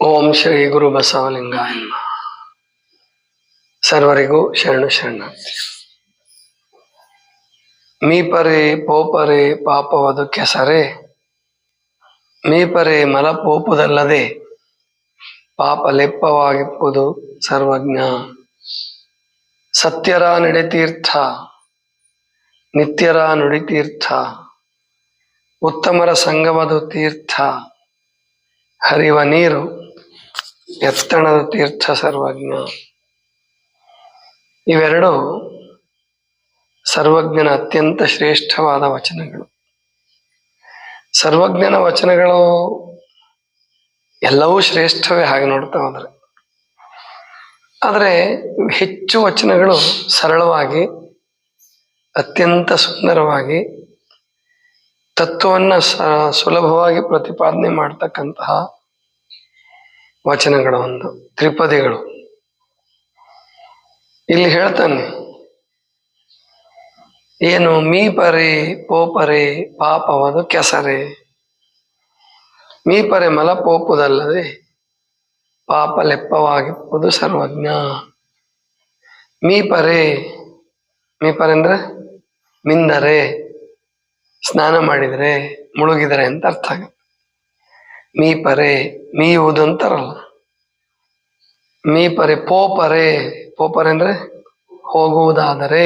ಓಂ ಶ್ರೀ ಗುರು ಬಸವಲಿಂಗಾಯ ನಮಃ. ಸರ್ವರಿಗೂ ಶರಣು ಶರಣಾರ್ಥಿ. ಮೀಪರೆ ಪೋಪರೆ ಪಾಪವದು ಕೆಸರೆ, ಮೀಪರೆ ಮಲಪೋಪುದಲ್ಲದೆ ಪಾಪ ಲೆಪ್ಪವಾಗಿಪ್ಪುದು ಸರ್ವಜ್ಞ. ಸತ್ಯರ ನಡೆತೀರ್ಥ, ನಿತ್ಯರ ನುಡಿತೀರ್ಥ, ಉತ್ತಮರ ಸಂಗಮದು ತೀರ್ಥ, ಹರಿವ ನೀರು ಎತ್ತಣದ ತೀರ್ಥ ಸರ್ವಜ್ಞ. ಇವೆರಡು ಸರ್ವಜ್ಞನ ಅತ್ಯಂತ ಶ್ರೇಷ್ಠವಾದ ವಚನಗಳು. ಸರ್ವಜ್ಞನ ವಚನಗಳು ಎಲ್ಲವೂ ಶ್ರೇಷ್ಠವೇ ಹಾಗೆ ನೋಡ್ತಾ ಹೋದರೆ. ಆದರೆ ಹೆಚ್ಚು ವಚನಗಳು ಸರಳವಾಗಿ ಅತ್ಯಂತ ಸುಂದರವಾಗಿ ತತ್ವವನ್ನು ಸುಲಭವಾಗಿ ಪ್ರತಿಪಾದನೆ ಮಾಡ್ತಕ್ಕಂತಹ ವಚನಗಳು, ಒಂದು ತ್ರಿಪದಿಗಳು. ಇಲ್ಲಿ ಹೇಳ್ತಾನೆ, ಏನು ಮೀಪರೆ ಪೋಪರೆ ಪಾಪವದು ಕೆಸರೆ, ಮೀಪರೆ ಮಲಪೋಪುದಲ್ಲದೆ ಪಾಪ ಲೆಪ್ಪವಾಗಿಪ್ಪುದು ಸರ್ವಜ್ಞ. ಮೀಪರೆ, ಮೀಪರೆ ಅಂದ್ರೆ ಮಿಂದರೆ, ಸ್ನಾನ ಮಾಡಿದರೆ, ಮುಳುಗಿದರೆ ಅಂತ ಅರ್ಥ ಆಗುತ್ತೆ. ಮೀಪರೆ ಮೀಯುವುದು ಅಂತಾರಲ್ಲ, ಮೀಪರೆ ಪೋಪರೆ, ಪೋಪರೆ ಅಂದ್ರೆ ಹೋಗುವುದಾದರೆ,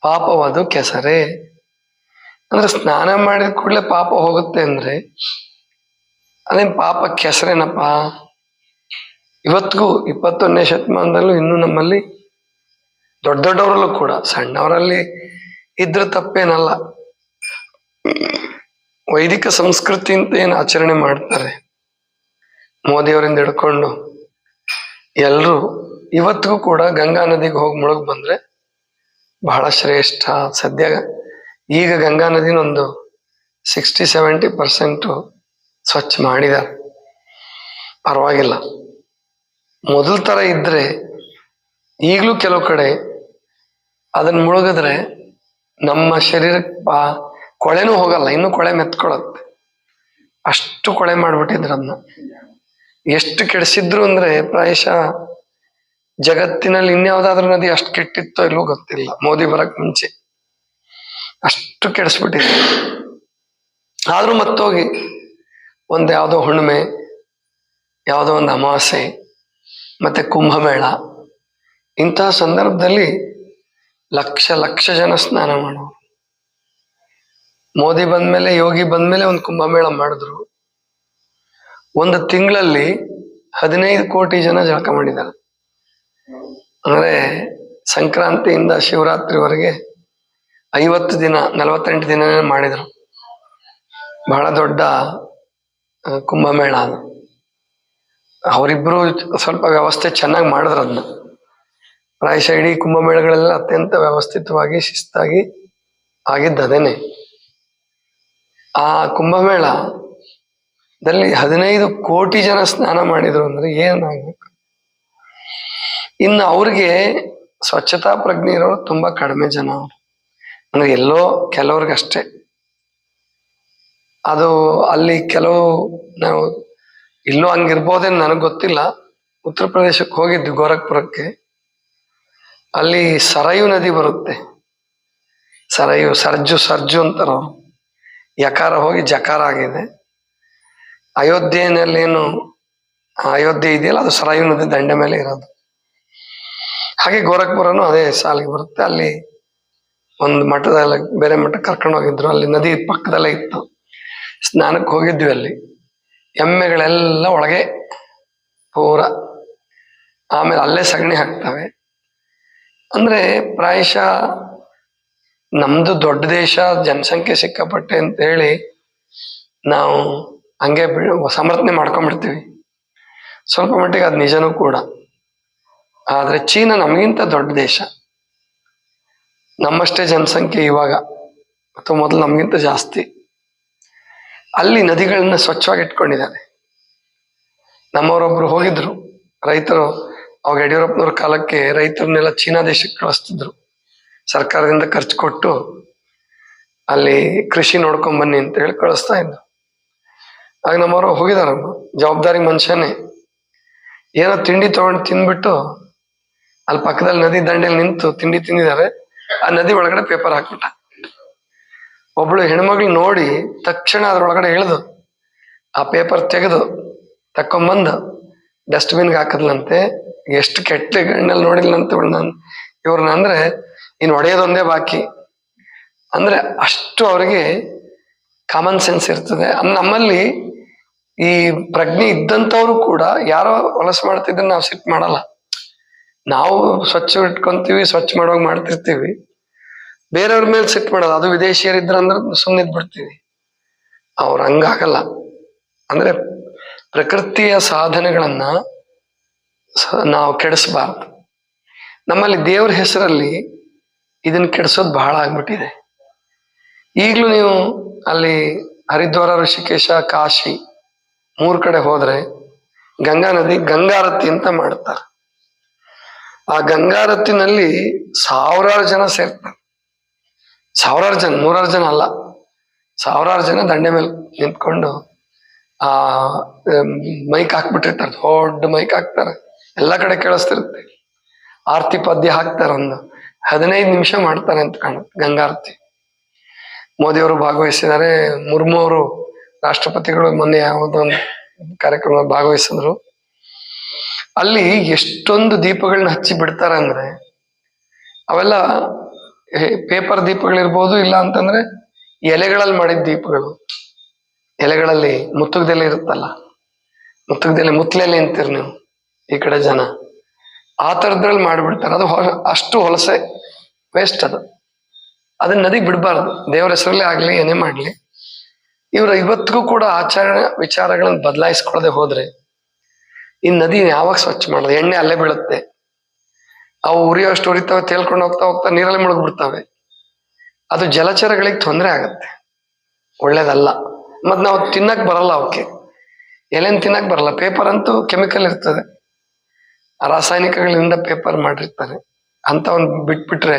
ಪಾಪವದು ಕೆಸರೆ ಅಂದ್ರೆ ಸ್ನಾನ ಮಾಡಿದ ಕೂಡಲೇ ಪಾಪ ಹೋಗುತ್ತೆ ಅಂದ್ರೆ ಅದೇನು ಪಾಪ ಕೆಸರೇನಪ್ಪ. ಇವತ್ತಿಗೂ 21ನೇ ಶತಮಾನದಲ್ಲೂ ಇನ್ನೂ ನಮ್ಮಲ್ಲಿ ದೊಡ್ಡ ದೊಡ್ಡವರಲ್ಲೂ ಕೂಡ, ಸಣ್ಣವರಲ್ಲಿ ಇದ್ರ ತಪ್ಪೇನಲ್ಲ. ವೈದಿಕ ಸಂಸ್ಕೃತಿ ಅಂತ ಏನು ಆಚರಣೆ ಮಾಡ್ತಾರೆ, ಮೋದಿಯವರಿಂದ ಹಿಡ್ಕೊಂಡು ಎಲ್ಲರೂ ಇವತ್ತಿಗೂ ಕೂಡ ಗಂಗಾ ನದಿಗೆ ಹೋಗಿ ಮುಳುಗಿ ಬಂದ್ರೆ ಬಹಳ ಶ್ರೇಷ್ಠ. ಸದ್ಯ ಈಗ ಗಂಗಾ ನದಿನ ಒಂದು 60-70% ಸ್ವಚ್ಛ ಮಾಡಿದ್ದಾರೆ, ಪರವಾಗಿಲ್ಲ. ಮೊದಲ ಥರ ಇದ್ರೆ ಈಗಲೂ ಕೆಲವು ಕಡೆ ಅದನ್ನು ಮುಳುಗಿದ್ರೆ ನಮ್ಮ ಶರೀರಕ್ಕೆ ಕೊಳೆನೂ ಹೋಗಲ್ಲ, ಇನ್ನೂ ಕೊಳೆ ಮೆತ್ಕೊಳತ್ತೆ. ಅಷ್ಟು ಕೊಳೆ ಮಾಡಿಬಿಟ್ಟಿದ್ರು ಅದನ್ನ. ಎಷ್ಟು ಕೆಡಿಸಿದ್ರು ಅಂದ್ರೆ ಪ್ರಾಯಶಃ ಜಗತ್ತಿನಲ್ಲಿ ಇನ್ಯಾವುದಾದ್ರೂ ನದಿ ಅಷ್ಟು ಕೆಟ್ಟಿತ್ತೋ ಇಲ್ವೋ ಗೊತ್ತಿಲ್ಲ, ಮೋದಿ ಬರಕ್ ಮುಂಚೆ ಅಷ್ಟು ಕೆಡಿಸ್ಬಿಟ್ಟಿದ್ರು. ಆದ್ರೂ ಮತ್ತೋಗಿ ಒಂದು ಯಾವುದೋ ಹುಣ್ಣಿಮೆ, ಯಾವುದೋ ಒಂದು ಅಮಾವಾಸ್ಯೆ, ಮತ್ತೆ ಕುಂಭಮೇಳ, ಇಂತಹ ಸಂದರ್ಭದಲ್ಲಿ ಲಕ್ಷ ಲಕ್ಷ ಜನ ಸ್ನಾನ ಮಾಡೋರು. ಮೋದಿ ಬಂದ್ಮೇಲೆ, ಯೋಗಿ ಬಂದ್ಮೇಲೆ ಒಂದು ಕುಂಭಮೇಳ ಮಾಡಿದ್ರು. ಒಂದು ತಿಂಗಳಲ್ಲಿ 15 ಕೋಟಿ ಜನ ಜಳಕ ಮಾಡಿದ್ದಾರೆ. ಅಂದ್ರೆ ಸಂಕ್ರಾಂತಿಯಿಂದ ಶಿವರಾತ್ರಿವರೆಗೆ 50 ದಿನ 48 ದಿನ ಮಾಡಿದ್ರು. ಬಹಳ ದೊಡ್ಡ ಕುಂಭಮೇಳ ಅದು. ಅವರಿಬ್ರು ಸ್ವಲ್ಪ ವ್ಯವಸ್ಥೆ ಚೆನ್ನಾಗಿ ಮಾಡಿದ್ರು ಅದನ್ನ. ಪ್ರಾಯಶಃ ಇಡೀ ಕುಂಭಮೇಳಗಳೆಲ್ಲ ಅತ್ಯಂತ ವ್ಯವಸ್ಥಿತವಾಗಿ ಶಿಸ್ತಾಗಿ ಆಗಿದ್ದದೇನೆ. ಆ ಕುಂಭಮೇಳದಲ್ಲಿ 15 ಕೋಟಿ ಜನ ಸ್ನಾನ ಮಾಡಿದ್ರು ಅಂದ್ರೆ ಏನಾಗ್ಬೇಕು. ಇನ್ನು ಅವ್ರಿಗೆ ಸ್ವಚ್ಛತಾ ಪ್ರಜ್ಞೆ ಇರೋರು ತುಂಬಾ ಕಡಿಮೆ ಜನ. ಅವರು ಅಂದ್ರೆ ಎಲ್ಲೋ ಕೆಲವ್ರಿಗಷ್ಟೇ ಅದು. ಅಲ್ಲಿ ಕೆಲವು ನಾವು ಇಲ್ಲೂ ಹಂಗಿರ್ಬೋದೇನು ನನಗೆ ಗೊತ್ತಿಲ್ಲ. ಉತ್ತರ ಪ್ರದೇಶಕ್ಕೆ ಹೋಗಿದ್ವಿ, ಗೋರಖ್ಪುರಕ್ಕೆ. ಅಲ್ಲಿ ಸರಯು ನದಿ ಬರುತ್ತೆ. ಸರಯು, ಸರ್ಜು ಅಂತಾರ. ಯಕಾರ ಹೋಗಿ ಜಕಾರ ಆಗಿದೆ. ಅಯೋಧ್ಯೆಯಲ್ಲೇನು ಅಯೋಧ್ಯೆ ಇದೆಯಲ್ಲ, ಅದು ಸರಯು ನದಿ ದಂಡೆ ಮೇಲೆ ಇರೋದು. ಹಾಗೆ ಗೋರಖ್ಪುರನು ಅದೇ ಸಾಲಿಗೆ ಬರುತ್ತೆ. ಅಲ್ಲಿ ಒಂದು ಮಠದಲ್ಲಿ ಬೇರೆ ಮಠಕ್ಕೆ ಕರ್ಕೊಂಡು ಹೋಗಿದ್ರು. ಅಲ್ಲಿ ನದಿ ಪಕ್ಕದಲ್ಲೇ ಇತ್ತು. ಸ್ನಾನಕ್ಕೆ ಹೋಗಿದ್ವಿ. ಅಲ್ಲಿ ಎಮ್ಮೆಗಳೆಲ್ಲ ಒಳಗೆ ಪೂರ, ಆಮೇಲೆ ಅಲ್ಲೇ ಸಗಣಿ ಹಾಕ್ತವೆ. ಅಂದ್ರೆ ಪ್ರಾಯಶಃ ನಮ್ದು ದೊಡ್ಡ ದೇಶ, ಜನಸಂಖ್ಯೆ ಸಿಕ್ಕಾಪಟ್ಟೆ ಅಂತ ಹೇಳಿ ನಾವು ಹಂಗೆ ಸಮರ್ಥನೆ ಮಾಡ್ಕೊಂಡ್ಬಿಡ್ತೀವಿ. ಸ್ವಲ್ಪ ಮಟ್ಟಿಗೆ ಅದು ನಿಜನೂ ಕೂಡ. ಆದ್ರೆ ಚೀನಾ ನಮಗಿಂತ ದೊಡ್ಡ ದೇಶ. ನಮ್ಮಷ್ಟೇ ಜನಸಂಖ್ಯೆ ಇವಾಗ, ಅಥವಾ ಮೊದಲು ನಮಗಿಂತ ಜಾಸ್ತಿ. ಅಲ್ಲಿ ನದಿಗಳನ್ನ ಸ್ವಚ್ಛವಾಗಿ ಇಟ್ಕೊಂಡಿದ್ದಾರೆ. ನಮ್ಮವರೊಬ್ರು ಹೋಗಿದ್ರು, ರೈತರು. ಅವಾಗ ಯಡಿಯೂರಪ್ಪನವ್ರ ಕಾಲಕ್ಕೆ ರೈತರನ್ನೆಲ್ಲ ಚೀನಾ ದೇಶಕ್ಕೆ ಕಳಿಸ್ತಿದ್ರು. ಸರ್ಕಾರದಿಂದ ಖರ್ಚು ಕೊಟ್ಟು ಅಲ್ಲಿ ಕೃಷಿ ನೋಡ್ಕೊಂಡ್ ಬನ್ನಿ ಅಂತ ಹೇಳಿ ಕಳಿಸ್ತಾ ಇದ್ರು. ಆಗ ನಮ್ಮವರು ಹೋಗಿದಾರ, ಜವಾಬ್ದಾರಿ ಮನುಷ್ಯನೇ, ಏನೋ ತಿಂಡಿ ತಗೊಂಡು ತಿಂದ್ಬಿಟ್ಟು ಅಲ್ಲಿ ಪಕ್ಕದಲ್ಲಿ ನದಿ ದಂಡೆಯಲ್ಲಿ ನಿಂತು ತಿಂಡಿ ತಿಂದಿದ್ದಾರೆ. ಆ ನದಿ ಒಳಗಡೆ ಪೇಪರ್ ಹಾಕ್ಬಿಟ್ಟ. ಒಬ್ಳು ಹೆಣ್ಮಗ್ಳು ನೋಡಿ ತಕ್ಷಣ ಅದ್ರೊಳಗಡೆ ಇಳಿದು ಆ ಪೇಪರ್ ತೆಗೆದು ತಕ್ಕೊಂಬಂದು ಡಸ್ಟ್ಬಿನ್ಗೆ ಹಾಕದ್ಲಂತೆ. ಎಷ್ಟು ಕೆಟ್ಟ ಗಣ್ಣಲ್ಲಿ ನೋಡಿಲ್ಲಂತೆ ಇವ್ರನ್ನ. ಅಂದ್ರೆ ಇನ್ನು ಹೊಡೆಯೋದೊಂದೇ ಬಾಕಿ. ಅಂದ್ರೆ ಅಷ್ಟು ಅವ್ರಿಗೆ ಕಾಮನ್ ಸೆನ್ಸ್ ಇರ್ತದೆ. ನಮ್ಮಲ್ಲಿ ಈ ಪ್ರಜ್ಞೆ ಇದ್ದಂಥವ್ರು ಕೂಡ ಯಾರೋ ಹೊಲಸು ಮಾಡ್ತಿದ್ರೆ ನಾವು ಸಿಟ್ಟು ಮಾಡಲ್ಲ. ನಾವು ಸ್ವಚ್ಛ ಇಟ್ಕೊಂತೀವಿ, ಸ್ವಚ್ಛ ಮಾಡುವಾಗ ಮಾಡ್ತಿರ್ತೀವಿ. ಬೇರೆಯವ್ರ ಮೇಲೆ ಸಿಟ್ಟು ಮಾಡೋದು, ಅದು ವಿದೇಶಿಯರಿದ್ರಂದ್ರೆ ಸುಮ್ಮನೆ ಬಿಡ್ತೀವಿ. ಅವ್ರು ಹಂಗಾಗಲ್ಲ. ಅಂದ್ರೆ ಪ್ರಕೃತಿಯ ಸಾಧನೆಗಳನ್ನ ನಾವು ಕೆಡಿಸ್ಬಾರ್ದು. ನಮ್ಮಲ್ಲಿ ದೇವ್ರ ಹೆಸರಲ್ಲಿ ಇದನ್ನ ಕೆಡಿಸೋದು ಬಹಳ ಆಗ್ಬಿಟ್ಟಿದೆ. ಈಗಲೂ ನೀವು ಅಲ್ಲಿ ಹರಿದ್ವಾರ, ಋಷಿಕೇಶ, ಕಾಶಿ 3 ಕಡೆ ಹೋದ್ರೆ ಗಂಗಾ ನದಿ ಗಂಗಾರತಿ ಅಂತ ಮಾಡ್ತಾರೆ. ಆ ಗಂಗಾರತಿನಲ್ಲಿ ಸಾವಿರಾರು ಜನ ಸೇರ್ತಾರೆ. ಸಾವಿರಾರು ಜನ, 100 ಜನ ಅಲ್ಲ, ಸಾವಿರಾರು ಜನ ದಂಡೆ ಮೇಲೆ ನಿಂತ್ಕೊಂಡು ಆ ಮೈಕ್ ಹಾಕ್ಬಿಟ್ಟಿರ್ತಾರೆ. ದೊಡ್ಡ ಮೈಕ್ ಹಾಕ್ತಾರೆ, ಎಲ್ಲ ಕಡೆ ಕೇಳಿಸ್ತಿರುತ್ತೆ. ಆರತಿ ಪದ್ಯ ಹಾಕ್ತಾರೆ. ಒಂದು 15 ನಿಮಿಷ ಮಾಡ್ತಾರೆ ಅಂತ ಕಾಣುತ್ತೆ ಗಂಗಾರತಿ. ಮೋದಿಯವರು ಭಾಗವಹಿಸಿದ್ದಾರೆ. ಮುರ್ಮು ಅವರು, ರಾಷ್ಟ್ರಪತಿಗಳು, ಮೊನ್ನೆ ಯಾವುದೋ ಒಂದು ಕಾರ್ಯಕ್ರಮ ಭಾಗವಹಿಸಿದ್ರು. ಅಲ್ಲಿ ಎಷ್ಟೊಂದು ದೀಪಗಳನ್ನ ಹಚ್ಚಿ ಬಿಡ್ತಾರೆ ಅಂದ್ರೆ ಅವೆಲ್ಲ ಪೇಪರ್ ದೀಪಗಳಿರ್ಬೋದು, ಇಲ್ಲ ಅಂತಂದ್ರೆ ಎಲೆಗಳಲ್ಲಿ ಮಾಡಿದ ದೀಪಗಳು. ಎಲೆಗಳಲ್ಲಿ ಮುತ್ತುಗದೆಲೆ ಇರುತ್ತಲ್ಲ, ಮುತ್ತುಗದೆಲೆ, ಮುತ್ಲೆಲೆ ಅಂತೀರಿ ನೀವು ಈ ಕಡೆ ಜನ, ಆ ಥರದ್ರಲ್ಲಿ ಮಾಡಿಬಿಡ್ತಾರೆ. ಅದು ಅಷ್ಟು ಹೊಲಸೆ, ವೇಸ್ಟ್ ಅದು. ಅದನ್ನ ನದಿಗೆ ಬಿಡಬಾರ್ದು. ದೇವರ ಹೆಸರಲ್ಲೇ ಆಗ್ಲಿ, ಏನೇ ಮಾಡ್ಲಿ. ಇವರು ಇವತ್ತಿಗೂ ಕೂಡ ಆಚರಣೆ ವಿಚಾರಗಳನ್ನ ಬದಲಾಯಿಸ್ಕೊಳ್ಳದೆ ಹೋದ್ರೆ ಈ ನದಿ ಯಾವಾಗ ಸ್ವಚ್ಛ ಮಾಡೋದು? ಎಣ್ಣೆ ಅಲ್ಲೇ ಬೀಳುತ್ತೆ. ಅವು ಉರಿಯೋಷ್ಟು ಉರಿತಾವೆ, ತೇಲ್ಕೊಂಡು ಹೋಗ್ತಾ ಹೋಗ್ತಾ ನೀರಲ್ಲಿ ಮುಳುಗ್ಬಿಡ್ತಾವೆ. ಅದು ಜಲಚರಗಳಿಗೆ ತೊಂದರೆ ಆಗತ್ತೆ, ಒಳ್ಳೇದಲ್ಲ. ಮತ್ ನಾವು ತಿನ್ನಕ್ ಬರಲ್ಲ, ಅವಕ್ಕೆ ಎಲೆನ್ ತಿನ್ನಕ್ ಬರಲ್ಲ. ಪೇಪರ್ ಅಂತೂ ಕೆಮಿಕಲ್ ಇರ್ತದೆ, ರಾಸಾಯನಿಕಗಳಿಂದ ಪೇಪರ್ ಮಾಡಿರ್ತಾರೆ. ಅಂತವನ್ ಬಿಟ್ಬಿಟ್ರೆ,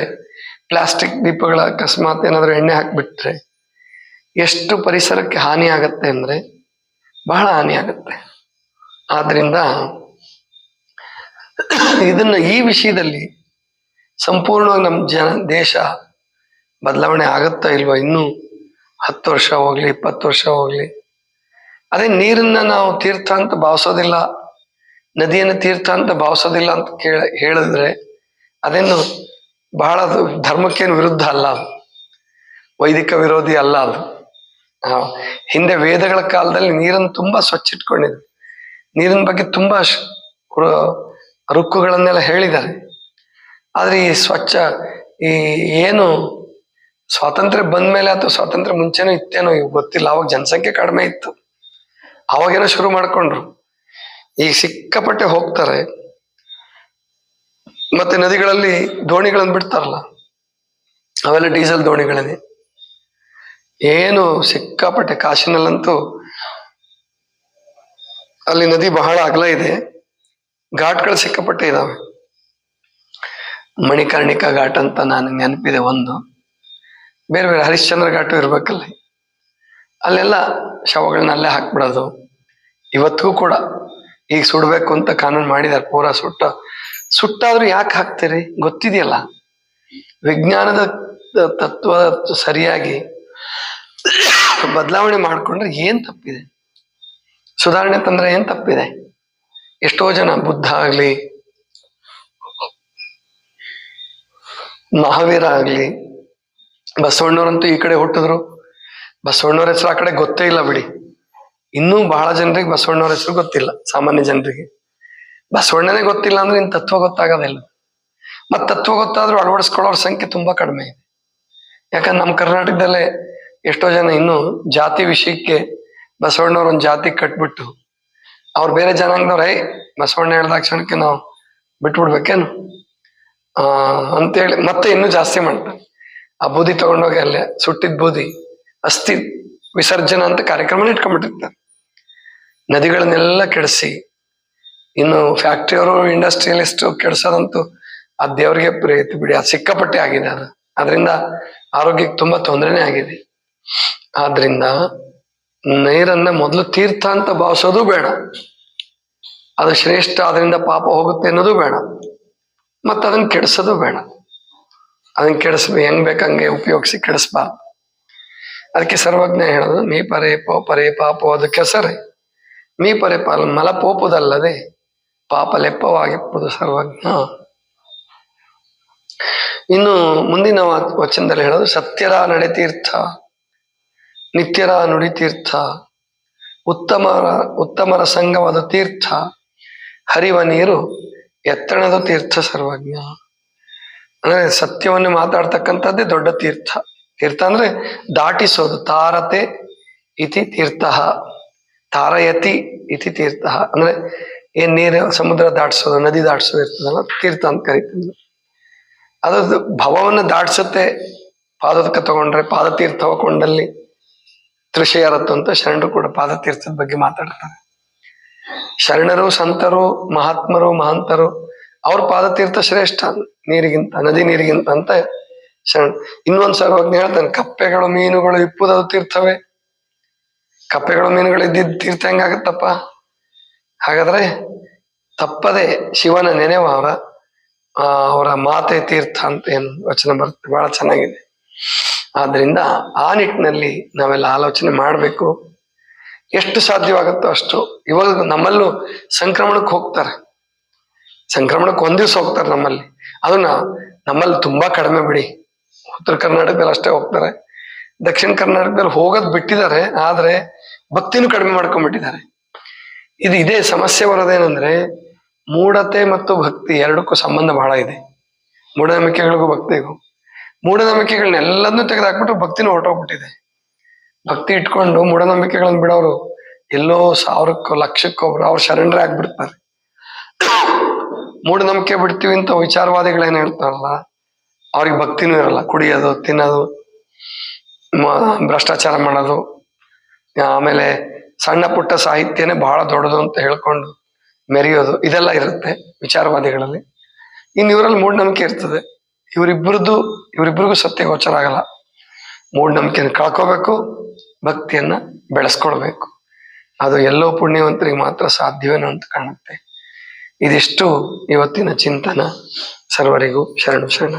ಪ್ಲಾಸ್ಟಿಕ್ ದೀಪಗಳ ಅಕಸ್ಮಾತ್ ಏನಾದ್ರು ಎಣ್ಣೆ ಹಾಕ್ಬಿಟ್ರೆ ಎಷ್ಟು ಪರಿಸರಕ್ಕೆ ಹಾನಿ ಆಗತ್ತೆ ಅಂದ್ರೆ ಬಹಳ ಹಾನಿ ಆಗತ್ತೆ. ಆದ್ರಿಂದ ಇದನ್ನ, ಈ ವಿಷಯದಲ್ಲಿ ಸಂಪೂರ್ಣವಾಗಿ ನಮ್ಮ ದೇಶ ಬದಲಾವಣೆ ಆಗುತ್ತಾ ಇಲ್ವಾ? ಇನ್ನೂ 10 ವರ್ಷ ಹೋಗ್ಲಿ, 20 ವರ್ಷ ಹೋಗ್ಲಿ. ಅದೇ ನೀರನ್ನ ನಾವು ತೀರ್ಥ ಅಂತ ಭಾವಿಸೋದಿಲ್ಲ, ನದಿಯನ್ನು ತೀರ್ಥ ಅಂತ ಭಾವಿಸೋದಿಲ್ಲ ಅಂತ ಹೇಳಿದ್ರೆ ಅದೇನು ಬಹಳ ಧರ್ಮಕ್ಕೇನು ವಿರುದ್ಧ ಅಲ್ಲ, ಅದು ವೈದಿಕ ವಿರೋಧಿ ಅಲ್ಲ ಅದು. ಹಿಂದೆ ವೇದಗಳ ಕಾಲದಲ್ಲಿ ನೀರನ್ನು ತುಂಬಾ ಸ್ವಚ್ಛ ಇಟ್ಕೊಂಡಿದ್ರು. ನೀರಿನ ಬಗ್ಗೆ ತುಂಬಾ ರುಕ್ಕುಗಳನ್ನೆಲ್ಲ ಹೇಳಿದ್ದಾರೆ. ಆದ್ರೆ ಈ ಸ್ವಚ್ಛ, ಈ ಏನು ಸ್ವಾತಂತ್ರ್ಯ ಬಂದ್ಮೇಲೆ ಅಥವಾ ಸ್ವಾತಂತ್ರ್ಯ ಮುಂಚೆನೂ ಇತ್ತೇನೋ ಗೊತ್ತಿಲ್ಲ. ಅವಾಗ ಜನಸಂಖ್ಯೆ ಕಡಿಮೆ ಇತ್ತು, ಅವಾಗೇನೋ ಶುರು ಮಾಡ್ಕೊಂಡ್ರು. ಈಗ ಸಿಕ್ಕಾಪಟ್ಟೆ ಹೋಗ್ತಾರೆ. ಮತ್ತೆ ನದಿಗಳಲ್ಲಿ ದೋಣಿಗಳನ್ನು ಬಿಡ್ತಾರಲ್ಲ, ಅವೆಲ್ಲ ಡೀಸೆಲ್ ದೋಣಿಗಳನ್ನೇ. ಏನು ಸಿಕ್ಕಾಪಟ್ಟೆ, ಕಾಶಿನಲ್ಲಂತೂ ಅಲ್ಲಿ ನದಿ ಬಹಳ ಅಗಲ ಇದೆ, ಘಾಟ್ಗಳು ಸಿಕ್ಕಾಪಟ್ಟೆ ಇದಾವೆ. ಮಣಿಕರ್ಣಿಕಾ ಘಾಟ್ ಅಂತ ನನಗೆ ನೆನಪಿದೆ ಒಂದು, ಬೇರೆ ಬೇರೆ ಹರಿಶ್ಚಂದ್ರ ಘಾಟು ಇರ್ಬೇಕಲ್ಲ. ಅಲ್ಲೆಲ್ಲ ಶವಗಳನ್ನ ಅಲ್ಲೇ ಹಾಕ್ಬಿಡೋದು. ಇವತ್ತಿಗೂ ಕೂಡ ಈಗ ಸುಡ್ಬೇಕು ಅಂತ ಕಾನೂನು ಮಾಡಿದ್ದಾರೆ, ಪೂರಾ ಸುಟ್ಟಾದ್ರೂ ಯಾಕೆ ಹಾಕ್ತೀರಿ? ಗೊತ್ತಿದೆಯಲ್ಲ, ವಿಜ್ಞಾನದ ತತ್ವ ಸರಿಯಾಗಿ ಬದಲಾವಣೆ ಮಾಡ್ಕೊಂಡ್ರೆ ಏನ್ ತಪ್ಪಿದೆ? ಸುಧಾರಣೆ ತಂದ್ರೆ ಏನ್ ತಪ್ಪಿದೆ? ಎಷ್ಟೋ ಜನ, ಬುದ್ಧ ಆಗ್ಲಿ, ಮಹಾವೀರ ಆಗ್ಲಿ, ಬಸವಣ್ಣವ್ರಂತೂ ಈ ಕಡೆ ಹುಟ್ಟಿದ್ರು. ಬಸವಣ್ಣವ್ರ ಹೆಸರು ಆ ಕಡೆ ಗೊತ್ತೇ ಇಲ್ಲ ಬಿಡಿ. ಇನ್ನೂ ಬಹಳ ಜನರಿಗೆ ಬಸವಣ್ಣವ್ರ ಹೆಸರು ಗೊತ್ತಿಲ್ಲ. ಸಾಮಾನ್ಯ ಜನರಿಗೆ ಬಸವಣ್ಣನೇ ಗೊತ್ತಿಲ್ಲ ಅಂದ್ರೆ ಇನ್ ತತ್ವ ಗೊತ್ತಾಗೋದಿಲ್ಲ. ಮತ್ ತತ್ವ ಗೊತ್ತಾದ್ರೂ ಅಳವಡಿಸ್ಕೊಳ್ಳೋರ ಸಂಖ್ಯೆ ತುಂಬಾ ಕಡಿಮೆ ಇದೆ. ಯಾಕಂದ್ರೆ ನಮ್ಮ ಕರ್ನಾಟಕದಲ್ಲೇ ಎಷ್ಟೋ ಜನ ಇನ್ನೂ ಜಾತಿ ವಿಷಯಕ್ಕೆ ಬಸವಣ್ಣವ್ರ ಒಂದು ಜಾತಿ ಕಟ್ಬಿಟ್ಟು ಅವ್ರು ಬೇರೆ ಜನಾಂಗದವ್ರ ಬಸವಣ್ಣ ಹೇಳ್ದ ಕ್ಷಣಕ್ಕೆ ನಾವು ಬಿಟ್ಬಿಡ್ಬೇಕೇನು ಅಂತೇಳಿ ಮತ್ತೆ ಇನ್ನೂ ಜಾಸ್ತಿ ಮಾಡ್ತಾರೆ. ಆ ಬೂದಿ ತಗೊಂಡೋಗಿ ಅಲ್ಲೇ ಸುಟ್ಟಿದ್ ಬೂದಿ ಅಸ್ಥಿ ವಿಸರ್ಜನ ಅಂತ ಕಾರ್ಯಕ್ರಮನ ಇಟ್ಕೊಂಡ್ಬಿಟ್ಟಿರ್ತಾರೆ. ನದಿಗಳನ್ನೆಲ್ಲ ಕೆಡಿಸಿ, ಇನ್ನು ಫ್ಯಾಕ್ಟ್ರಿಯವರು, ಇಂಡಸ್ಟ್ರಿಯಲಿಸ್ಟ್ ಕೆಡ್ಸೋದಂತೂ ಆ ದೇವ್ರಿಗೆ ಪ್ರೀತಿ ಬಿಡಿ, ಅದು ಸಿಕ್ಕಾಪಟ್ಟೆ ಆಗಿದೆ. ಅದರಿಂದ ಆರೋಗ್ಯಕ್ಕೆ ತುಂಬಾ ತೊಂದರೆನೇ ಆಗಿದೆ. ಆದ್ರಿಂದ ನೀರನ್ನ ಮೊದಲು ತೀರ್ಥ ಅಂತ ಭಾವಿಸೋದು ಬೇಡ, ಅದು ಶ್ರೇಷ್ಠ, ಅದರಿಂದ ಪಾಪ ಹೋಗುತ್ತೆ ಅನ್ನೋದು ಬೇಡ, ಮತ್ತು ಅದನ್ನ ಕೆಡಿಸೋದು ಬೇಡ. ಅದನ್ನ ಹೆಂಗ್ ಬೇಕಂಗೆ ಉಪಯೋಗಿಸಿ ಕೆಡಿಸ್ಬಾರ್ದು. ಅದಕ್ಕೆ ಸರ್ವಜ್ಞ ಹೇಳೋದು ಮೀ ಪರೇ ಪೋಪರೇ ಪಾಪೋ ಅದು ಕೆಸರೆ, ಮೀ ಪರೇ ಮಲ ಪೋಪುದಲ್ಲದೆ ಪಾಪ ಲೆಪ್ಪವಾಗಿಪ್ಪುದು ಸರ್ವಜ್ಞ. ಇನ್ನು ಮುಂದಿನ ವಚನದಲ್ಲಿ ಹೇಳೋದು ಸತ್ಯರ ನಡೆತೀರ್ಥ, ನಿತ್ಯರ ನುಡಿತೀರ್ಥ, ಉತ್ತಮರ ಸಂಘವಾದ ತೀರ್ಥ, ಹರಿವ ನೀರು ಎತ್ತಣದ ತೀರ್ಥ ಸರ್ವಜ್ಞ. ಅಂದ್ರೆ ಸತ್ಯವನ್ನು ಮಾತಾಡ್ತಕ್ಕಂಥದ್ದೇ ದೊಡ್ಡ ತೀರ್ಥ. ತೀರ್ಥ ಅಂದ್ರೆ ದಾಟಿಸೋದು. ತಾರತೆ ಇತಿ ತೀರ್ಥ, ತಾರಯತಿ ಇತಿ ತೀರ್ಥ ಅಂದ್ರೆ ಏನ್ ನೀರು ಸಮುದ್ರ ದಾಟಿಸೋದು, ನದಿ ದಾಟಿಸೋದು ಇರ್ತದಲ್ಲ, ತೀರ್ಥ ಅಂತ ಕರಿತೀವಿ. ಅದು ಭವವನ್ನು ದಾಟಿಸುತ್ತೆ. ಪಾದೋದಕ ತಗೊಂಡ್ರೆ ಪಾದತೀರ್ಥ ಕೊಂಡಲ್ಲಿ ತೃಷೆಯರತ್ತು ಅಂತ ಶರಣರು ಕೂಡ ಪಾದತೀರ್ಥದ ಬಗ್ಗೆ ಮಾತಾಡ್ತಾರೆ. ಶರಣರು, ಸಂತರು, ಮಹಾತ್ಮರು, ಮಹಾಂತರು ಅವ್ರ ಪಾದತೀರ್ಥ ಶ್ರೇಷ್ಠ ನೀರಿಗಿಂತ, ನದಿ ನೀರಿಗಿಂತ ಅಂತ ಶರಣ. ಇನ್ನೊಂದು ಸರ್ವಜ್ಞ ಹೇಳ್ತಾನೆ, ಕಪ್ಪೆಗಳು ಮೀನುಗಳು ಇಪ್ಪುದದು ತೀರ್ಥವೇ. ಕಪ್ಪೆಗಳು ಮೀನುಗಳು ಇದ್ದಿದ್ದ ತೀರ್ಥ ಹೆಂಗಾಗತ್ತಪ್ಪ? ಹಾಗಾದ್ರೆ ತಪ್ಪದೆ ಶಿವನ ನೆನೆವ ಅವರ ಮಾತೆ ತೀರ್ಥ ಅಂತ ಏನು ವಚನ ಬರುತ್ತೆ, ಬಹಳ ಚೆನ್ನಾಗಿದೆ. ಆದ್ರಿಂದ ಆ ನಿಟ್ಟಿನಲ್ಲಿ ನಾವೆಲ್ಲ ಆಲೋಚನೆ ಮಾಡಬೇಕು. ಎಷ್ಟು ಸಾಧ್ಯವಾಗುತ್ತೋ ಅಷ್ಟು. ಇವಾಗ ನಮ್ಮಲ್ಲೂ ಸಂಕ್ರಮಣಕ್ಕೆ ಹೋಗ್ತಾರೆ, ಸಂಕ್ರಮಣಕ್ಕೆ ಒಂದ್ ದಿವ್ಸ ಹೋಗ್ತಾರೆ ನಮ್ಮಲ್ಲಿ. ಅದನ್ನ ನಮ್ಮಲ್ಲಿ ತುಂಬಾ ಕಡಿಮೆ ಬಿಡಿ. ಉತ್ತರ ಕರ್ನಾಟಕದಲ್ಲಿ ಅಷ್ಟೇ ಹೋಗ್ತಾರೆ, ದಕ್ಷಿಣ ಕರ್ನಾಟಕದಲ್ಲಿ ಹೋಗೋದ್ ಬಿಟ್ಟಿದ್ದಾರೆ, ಆದ್ರೆ ಭಕ್ತಿನೂ ಕಡಿಮೆ ಮಾಡ್ಕೊಂಡ್ಬಿಟ್ಟಿದ್ದಾರೆ. ಇದೇ ಸಮಸ್ಯೆ ಬರೋದೇನಂದ್ರೆ ಮೂಢತೆ ಮತ್ತು ಭಕ್ತಿ ಎರಡಕ್ಕೂ ಸಂಬಂಧ ಬಹಳ ಇದೆ. ಮೂಢನಂಬಿಕೆಗಳಿಗೂ ಭಕ್ತಿಗೂ. ಮೂಢನಂಬಿಕೆಗಳನ್ನೆಲ್ಲದನ್ನೂ ತೆಗೆದುಹಾಕ್ಬಿಟ್ರೆ ಭಕ್ತಿನೂ ಹೊರಟೋಗ್ಬಿಟ್ಟಿದೆ. ಭಕ್ತಿ ಇಟ್ಕೊಂಡು ಮೂಢನಂಬಿಕೆಗಳನ್ನ ಬಿಡೋರು ಎಲ್ಲೋ 1000ಕ್ಕೋ 1,00,000ಕ್ಕೋ ಅವ್ರು ಶರಣರೇ ಆಗ್ಬಿಡ್ತಾರೆ. ಮೂಢನಂಬಿಕೆ ಬಿಡ್ತೀವಿ ಅಂತ ವಿಚಾರವಾದಿಗಳೇನ್ ಹೇಳ್ತಾರಲ್ಲ, ಅವ್ರಿಗೆ ಭಕ್ತಿನೂ ಇರಲ್ಲ. ಕುಡಿಯೋದು, ತಿನ್ನೋದು, ಭ್ರಷ್ಟಾಚಾರ ಮಾಡೋದು, ಆಮೇಲೆ ಸಣ್ಣ ಪುಟ್ಟ ಸಾಹಿತ್ಯನೇ ಬಹಳ ದೊಡ್ಡದು ಅಂತ ಹೇಳ್ಕೊಂಡು ಮೆರೆಯೋದು, ಇದೆಲ್ಲ ಇರುತ್ತೆ ವಿಚಾರವಾದಿಗಳಲ್ಲಿ. ಇನ್ನು ಇವರಲ್ಲಿ ಮೂಢನಂಬಿಕೆ ಇರ್ತದೆ. ಇವರಿಬ್ರಿಗೂ ಸತ್ಯ ಗೋಚರ ಆಗಲ್ಲ. ಮೂಢನಂಬಿಕೆಯನ್ನು ಕಳ್ಕೋಬೇಕು, ಭಕ್ತಿಯನ್ನ ಬೆಳೆಸ್ಕೊಳ್ಬೇಕು. ಅದು ಎಲ್ಲೋ ಪುಣ್ಯವಂತರಿಗೆ ಮಾತ್ರ ಸಾಧ್ಯವೇನೋ ಅಂತ ಕಾಣುತ್ತೆ. ಇದಿಷ್ಟು ಇವತ್ತಿನ ಚಿಂತನ. ಸರ್ವರಿಗೂ ಶರಣು ಶರಣ.